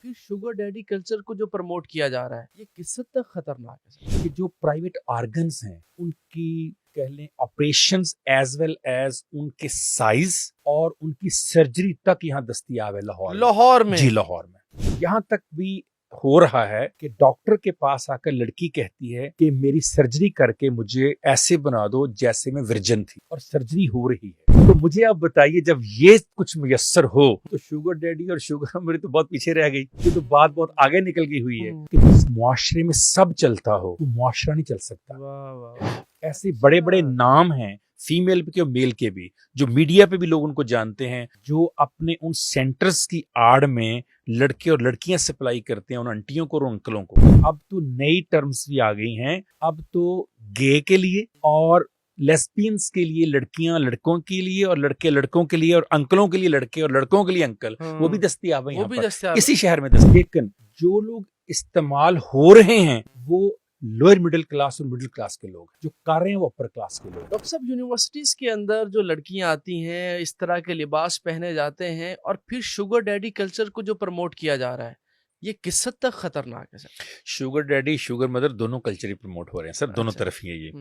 फिर sugar daddy culture को जो प्रमोट किया जा रहा है, ये किस हद तक खतरनाक है? कि जो प्राइवेट ऑर्गन्स हैं उनकी कह लें ऑपरेशंस एज वेल एज उनके साइज और उनकी सर्जरी तक यहाँ दस्तयाब है लाहौर में। जी लाहौर में यहाँ तक भी हो रहा है कि डॉक्टर के पास आकर लड़की कहती है कि मेरी सर्जरी करके मुझे ऐसे बना दो जैसे मैं वर्जिन थी, और सर्जरी हो रही है। तो मुझे आप बताइए, जब ये कुछ मुयस्सर हो तो शुगर डैडी और शुगर मेरी तो बहुत पीछे रह गई, ये तो बात बहुत आगे निकल गई हुई है कि जिस मुआशरे में सब चलता हो तो मुआशरा नहीं चल सकता। वाह वाह। ऐसे बड़े बड़े नाम हैं, फीमेल के और मेल के भी, जो मीडिया पे भी लोग उनको जानते हैं, जो अपने उन सेंटर्स की आड़ में लड़के और लड़कियां सप्लाई करते हैं उन आंटियों को और अंकलों को। अब तो नई टर्म्स भी आ गई हैं, अब तो गे के लिए और लेस्बियंस के लिए लड़कियां लड़कों के लिए और लड़के लड़कों के लिए और अंकलों के लिए लड़के और लड़कों के लिए अंकल, वो भी दस्तयाब है यहाँ पर, इसी शहर में दस्तयाब। लेकिन जो लोग इस्तेमाल हो रहे हैं वो लोअर मिडिल क्लास और मिडिल क्लास के लोग, जो कर रहे हैं वो अपर क्लास के लोग। डॉक्टर साहब, यूनिवर्सिटीज के अंदर जो लड़कियां आती हैं, इस तरह के लिबास पहने जाते हैं, और फिर शुगर डैडी कल्चर को जो प्रमोट किया जा रहा है, ये किस हद तक खतरनाक है sir? Sugar daddy sugar mother दोनों कल्चर ही प्रमोट हो रहे हैं सर, दोनों तरफ ही है ये।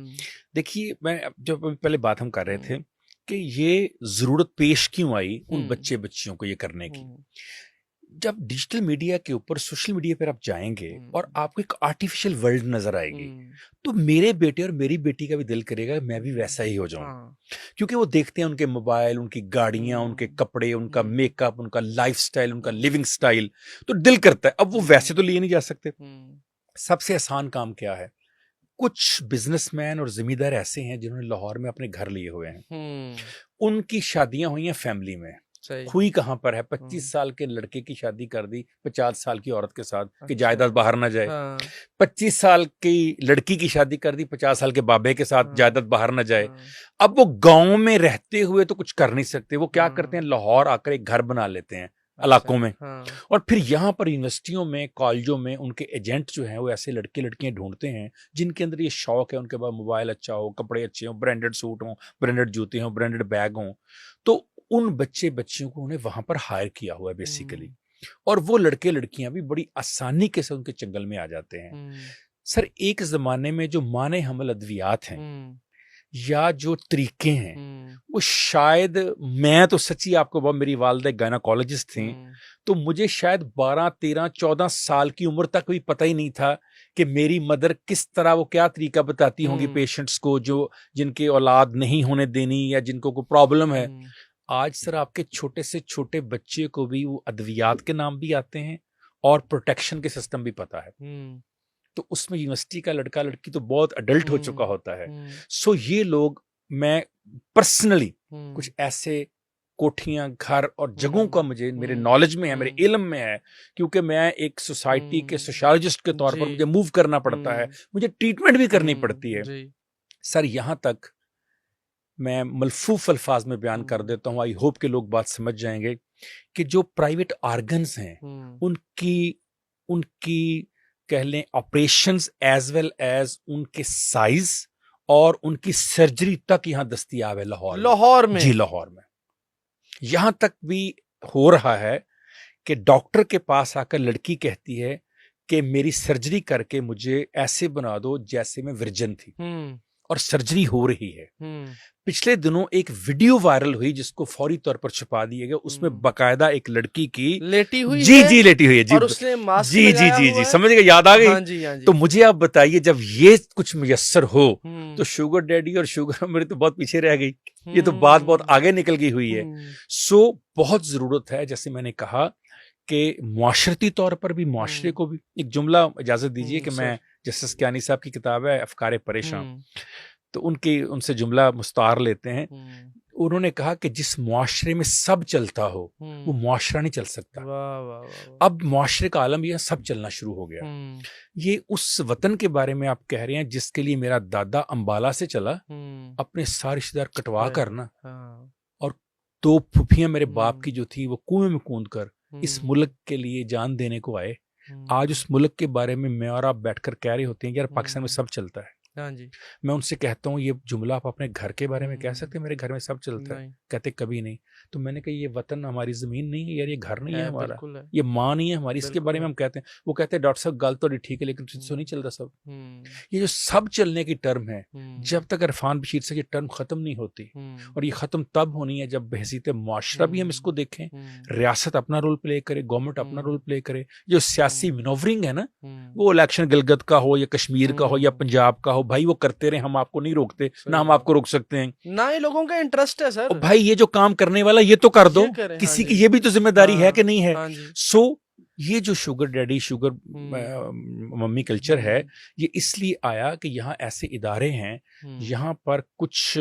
देखिए, मैं जब पहले बात हम कर रहे थे कि ये जरूरत पेश क्यों आई उन बच्चे बच्चियों को ये करने की। जब डिजिटल मीडिया के ऊपर, सोशल मीडिया पर आप जाएंगे और आपको एक आर्टिफिशियल वर्ल्ड नजर आएगी, तो मेरे बेटे और मेरी बेटी का भी दिल करेगा मैं भी वैसा ही हो जाऊं। क्योंकि वो देखते हैं उनके मोबाइल, उनकी गाड़ियां, उनके कपड़े, उनका मेकअप, उनका लाइफस्टाइल, उनका लिविंग स्टाइल, तो दिल करता है। अब वो वैसे तो लिए नहीं जा सकते। सबसे आसान काम क्या है? कुछ बिजनेसमैन और जमींदार ऐसे हैं जिन्होंने लाहौर में अपने घर लिए हुए हैं, उनकी शादियां हुई हैं फैमिली में। हुई कहां पर है? 25 साल के लड़के की शादी कर दी 50 साल की औरत के साथ कि जायदाद बाहर ना जाए। 25 साल की लड़की की शादी कर दी 50 साल के बाबे के साथ, जायदाद बाहर ना जाए। अब वो गांव में रहते हुए तो कुछ कर नहीं सकते, वो क्या करते हैं, लाहौर आकर एक घर बना लेते हैं इलाकों में, और फिर यहाँ पर यूनिवर्सिटियों में, कॉलेजों में उनके एजेंट जो हैं वो ऐसे लड़के लड़कियां ढूंढते हैं जिनके अंदर ये शौक है, उनके पास मोबाइल अच्छा हो, कपड़े अच्छे हो, ब्रांडेड सूट हो, ब्रांडेड जूते हो, ब्रांडेड बैग हो, तो उन बच्चे बच्चियों को उन्हें वहां पर हायर किया हुआ है बेसिकली। और वो लड़के लड़कियां भी बड़ी आसानी के से उनके चंगल में आ जाते हैं। सर, एक जमाने में जो माने हमल अद्वियात हैं या जो तरीके हैं, वो शायद, मैं तो सच्ची आपको बहुत, मेरी वालिदा गायनाकोलॉजिस्ट थी, तो मुझे शायद 12, 13, 14 साल की उम्र तक भी पता ही नहीं था कि मेरी मदर किस तरह, वो क्या तरीका बताती होंगी पेशेंट्स को जो जिनके औलाद नहीं होने देनी या जिनको कोई प्रॉब्लम है। आज सर आपके छोटे से छोटे बच्चे को भी वो अद्वियात के नाम भी आते हैं और प्रोटेक्शन के सिस्टम भी पता है। तो उसमें यूनिवर्सिटी का लड़का लड़की तो बहुत अडल्ट हो चुका होता है। सो ये लोग, मैं पर्सनली कुछ ऐसे कोठियां, घर और जगहों का मुझे मेरे नॉलेज में है, मेरे इल्म में है, क्योंकि मैं एक सोसाइटी के सोशलॉजिस्ट के तौर पर मुझे मूव करना पड़ता है, मुझे ट्रीटमेंट भी करनी पड़ती है। सर, यहां तक मैं मलफूफ अल्फाज में बयान कर देता हूं, आई होप के लोग बात समझ जाएंगे, कि जो प्राइवेट ऑर्गन्स हैं उनकी उनकी कह लें ऑपरेशंस एज वेल एज उनके साइज और उनकी सर्जरी तक यहाँ दस्तयाब है लाहौर में जी लाहौर में। यहां तक भी हो रहा है कि डॉक्टर के पास आकर लड़की कहती है कि मेरी सर्जरी करके मुझे ऐसे बना दो जैसे मैं वर्जिन थी, और सर्जरी हो रही है। पिछले दिनों एक वीडियो वायरल हुई जिसको फौरी तौर पर छुपा दिया गया, उसमें बकायदा एक लड़की की लेटी हुई जी लेटी हुई है जी, और उसने मास्क जी समझ गए, याद आ गई। हाँ जी। तो मुझे आप बताइए, जब ये कुछ मुयस्सर हो तो शुगर डैडी और शुगर मेरी तो बहुत पीछे रह गई, ये तो बात बहुत आगे निकल गई हुई है। सो बहुत जरूरत है, जैसे मैंने कहा, कि मुआशरती तौर पर भी, मुआशरे को भी। एक जुमला इजाजत दीजिए कि मैं, जस्टिस कियानी साहब की किताब है अफकारे परेशान, तो उनसे जुमला मुस्तार लेते हैं। उन्होंने कहा कि जिस मुआशरे में सब चलता हो वो मुआशरा नहीं चल सकता। अब मुआशरे का आलम यह सब चलना शुरू हो गया। ये उस वतन के बारे में आप कह रहे हैं जिसके लिए मेरा दादा अंबाला से चला, अपने सारे रिश्तेदार कटवा कर ना, और 2 फुफियां मेरे बाप की जो थी वो कुएं में कूद कर इस मुल्क के लिए जान देने को आए। आज उस मुल्क के बारे में मैं और आप बैठकर कह रहे होते हैं यार पाकिस्तान में सब चलता है। हाँ जी। मैं उनसे कहता हूँ ये जुमला आप अपने घर के बारे में कह सकते हैं, मेरे घर में सब चलता है। नहीं। कहते कभी नहीं। तो मैंने कहा ये वतन हमारी ज़मीन नहीं है यार, ये घर नहीं है हमारा, बिल्कुल है। ये माँ नहीं है हमारी, इसके बिल्कुल बारे में है। हम कहते हैं। वो कहते हैं डॉक्टर साहब गल तो ठीक है लेकिन तुझसे नहीं चल रहा सब। हुँ, ये जो सब चलने की टर्म है, हुँ, जब तक इरफान बशीर से ये टर्म ख़त्म नहीं होती, हुँ, और ये ख़त्म तब होनी है जब बहसीत मुआशरा भी हम इसको देखें, हुँ, रियासत अपना रोल प्ले करे, गवर्नमेंट अपना रोल हुँ, प्ले करे। जो सियासी हुँ, मनोवरिंग है ना, हुँ, वो इलेक्शन गिलगित का हो या कश्मीर का हो या हुँ, पंजाब का हो, भाई वो करते रहे, हम आपको नहीं रोकते, ना सही हम बात। आपको रोक सकते हैं। ना ही लोगों का इंटरेस्ट है और सर, भाई ये जो काम करने वाला ये तो कर दो, ये करें। हाँ किसी की जी। ये भी तो जिम्मेदारी है कि हाँ, नहीं है। हाँ जी। सो ये जो शुगर डैडी शुगर हुँ, मम्मी कल्चर है, हुँ, ये इसलिए आया कि यहाँ ऐसे इदारे हैं, हुँ, यहाँ पर कुछ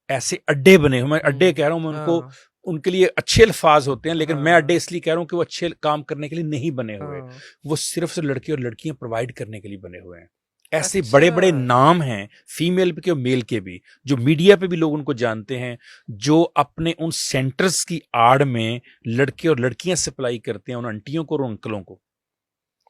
ऐसे अड्डे बने हुए, मैं अड्डे कह रहा हूँ, मैं उनको हाँ, उनके लिए अच्छे अल्फाज होते हैं, लेकिन मैं अड्डे हाँ, इसलिए कह रहा हूँ कि वो अच्छे काम करने के लिए नहीं बने हुए, हाँ। वो सिर्फ लड़के और लड़कियां प्रोवाइड करने के लिए बने हुए हैं। ऐसे अच्छा। बड़े बड़े नाम हैं, फीमेल के और मेल के भी, जो मीडिया पे भी लोग उनको जानते हैं, जो अपने उन सेंटर्स की आड़ में लड़के और लड़कियां सप्लाई करते हैं उन आंटियों को और अंकलों को।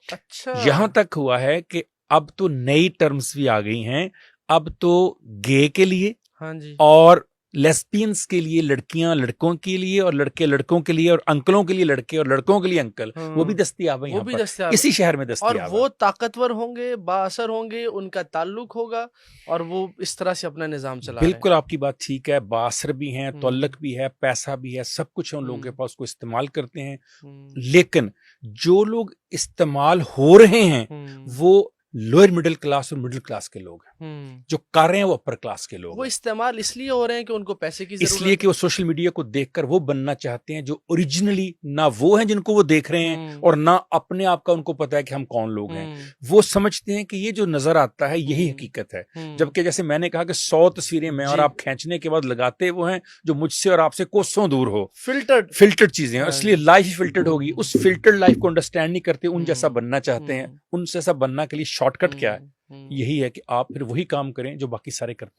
अच्छा। यहां तक हुआ है कि अब तो नई टर्म्स भी आ गई हैं, अब तो गे के लिए हाँ जी। और लेस्बियंस के लिए लड़कियां लड़कों के लिए और लड़के लड़कों के लिए और अंकलों के लिए लड़के और लड़कों के लिए अंकल, वो भी दस्तयाब है वो यहाँ भी पर, दस्तयाब इसी शहर में और दस्तयाब वो है। ताकतवर होंगे, बाअसर होंगे, उनका ताल्लुक होगा और वो इस तरह से अपना निज़ाम चला रहे हैं। बिल्कुल आपकी बात ठीक है, बासर भी हैं, हुँ, तौल्लक भी है, पैसा भी है, सब कुछ है उन लोगों के हुँ, पास, उसको इस्तेमाल करते हैं। हुँ, लेकिन जो लोग इस्तेमाल हो रहे हैं हुँ, वो लोअर मिडिल क्लास और मिडिल क्लास के लोग हैं, हुँ। जो कर रहे हैं वो अपर क्लास के लोग वो हैं। इस्तेमाल इसलिए हो रहे हैं कि उनको पैसे की इसलिए ज़रूरत कि है। वो सोशल मीडिया को देखकर वो बनना चाहते हैं जो ओरिजिनली ना वो हैं जिनको वो देख रहे हैं, हुँ, और ना अपने आप का उनको पता है कि हम कौन लोग हैं। हुँ, वो समझते हैं कि ये जो नजर आता है यही हुँ, हकीकत है, हुँ। जबकि जैसे मैंने कहा कि 100 तस्वीरें मैं और जी। आप खींचने के बाद लगाते वो हैं जो मुझसे और आपसे कोसों दूर हो, फ़िल्टर्ड। फिल्टर्ड चीजें हैं, हाँ इसलिए जी। लाइफ फिल्टर्ड होगी। उस फिल्टर्ड लाइफ को अंडरस्टैंड नहीं करते, उन जैसा हुँ, बनना चाहते हैं। हुँ, उन जैसा बनना के लिए शॉर्टकट क्या है? हुँ, हुँ। यही है कि आप फिर वही काम करें जो बाकी सारे करते हैं।